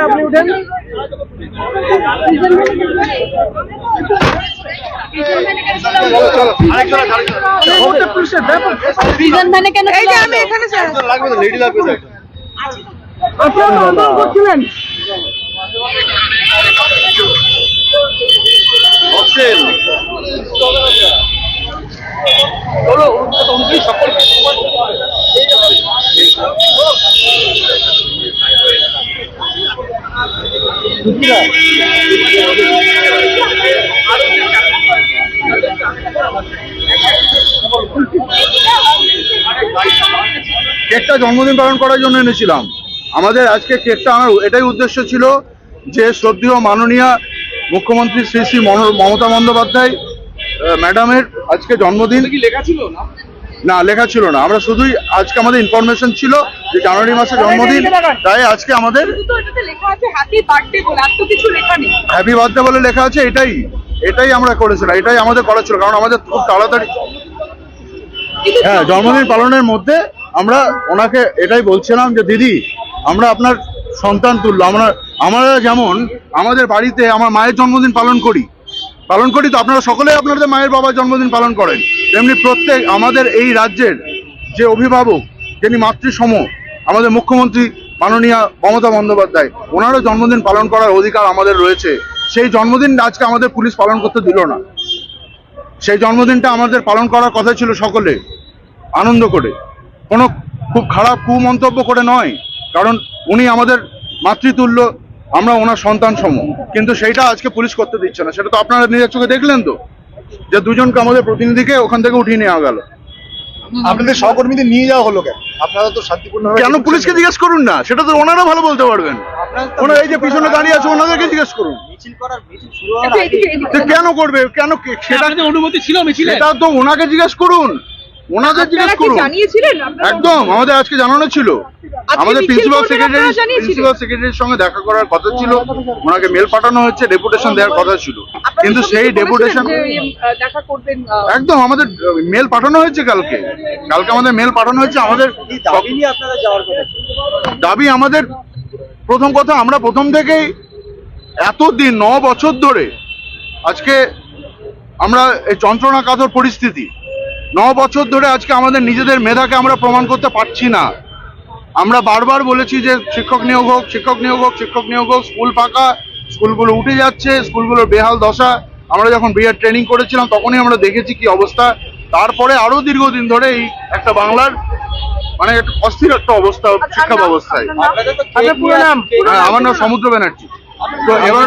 আপনি উঠেন। করছিলেন কেকটা জন্মদিন পালন করার জন্য এনেছিলাম। আমাদের আজকে কেকটা আনার এটাই উদ্দেশ্য ছিল যে শ্রদ্ধেয় মাননীয় মুখ্যমন্ত্রী শ্রী শ্রী মমতা বন্দ্যোপাধ্যায় ম্যাডামের আজকে জন্মদিন। লেখা ছিল না? না, লেখা ছিল না। আমরা শুধুই আজকে আমাদের ইনফরমেশন ছিল যে জানুয়ারি মাসে জন্মদিন, তাই আজকে আমাদের হ্যাপি বার্থডে বলে লেখা আছে। এটাই আমরা করেছিলাম, এটাই আমাদের করা ছিল, কারণ আমাদের খুব তাড়াতাড়ি হ্যাঁ জন্মদিন পালনের মধ্যে আমরা ওনাকে এটাই বলছিলাম যে দিদি আমরা আপনার সন্তান তুল্য। আমরা যেমন আমাদের বাড়িতে আমার মায়ের জন্মদিন পালন করি তো আপনারা সকলেই আপনাদের মায়ের বাবার জন্মদিন পালন করেন, তেমনি প্রত্যেক আমাদের এই রাজ্যের যে অভিভাবক যিনি মাতৃসম আমাদের মুখ্যমন্ত্রী মাননীয় মমতা বন্দ্যোপাধ্যায়, ওনারও জন্মদিন পালন করার অধিকার আমাদের রয়েছে। সেই জন্মদিন আজকে আমাদের পুলিশ পালন করতে দিল না। সেই জন্মদিনটা আমাদের পালন করার কথা ছিল সকলে আনন্দ করে, কোনো খুব খারাপ কুমন্তব্য করে নয়, কারণ উনি আমাদের মাতৃতুল্য, আমরা ওনার সন্তান সম, কিন্তু সেইটা আজকে পুলিশ করতে দিচ্ছে না। সেটা তো আপনারা নিজের চোখে দেখলেন তো, যে দুজনকে আমাদের প্রতিনিধিকে ওখান থেকে উঠিয়ে নেওয়া গেল। আপনাদের সহকর্মীদের নিয়ে যাওয়া হলো কেন? আপনারা তো শান্তিপূর্ণ কেন পুলিশকে জিজ্ঞেস করুন না, সেটা তো ওনারা ভালো বলতে পারবেন। ওনারা এই যে পিছনে দাঁড়িয়ে আছে ওনাদেরকে জিজ্ঞেস করুন কেন করবে, কেন সেটা অনুমতি ছিল মিছিল, সেটা তো ওনাকে জিজ্ঞেস করুন, ওনাদের জিজ্ঞেস করুন। একদম আমাদের আজকে জানানো ছিল, আমাদের প্রিন্সিপাল সেক্রেটারির সঙ্গে দেখা করার কথা ছিল, ওনাকে মেল পাঠানো হচ্ছে, ডেপুটেশন দেওয়ার কথা ছিল, কিন্তু সেই ডেপুটেশন একদম আমাদের মেল পাঠানো হয়েছে কালকে আমাদের মেল পাঠানো হয়েছে। আমাদের দাবি আমাদের প্রথম কথা, আমরা প্রথম থেকেই এতদিন 9 বছর ধরে আজকে আমরা এই যন্ত্রণা কাতর পরিস্থিতি 9 বছর ধরে আজকে আমাদের নিজেদের মেধাকে আমরা প্রমাণ করতে পারছি না। আমরা বারবার বলেছি যে শিক্ষক নিয়োগ হোক, স্কুল ফাঁকা, স্কুলগুলো উঠে যাচ্ছে, স্কুলগুলোর বেহাল দশা। আমরা যখন বিএড ট্রেনিং করেছিলাম তখনই আমরা দেখেছি কি অবস্থা। তারপরে আরো দীর্ঘদিন ধরে এই একটা বাংলার মানে একটা অস্থির একটা অবস্থা শিক্ষা ব্যবস্থায়। আমার নাম সমুদ্র ব্যানার্জি। তো এবার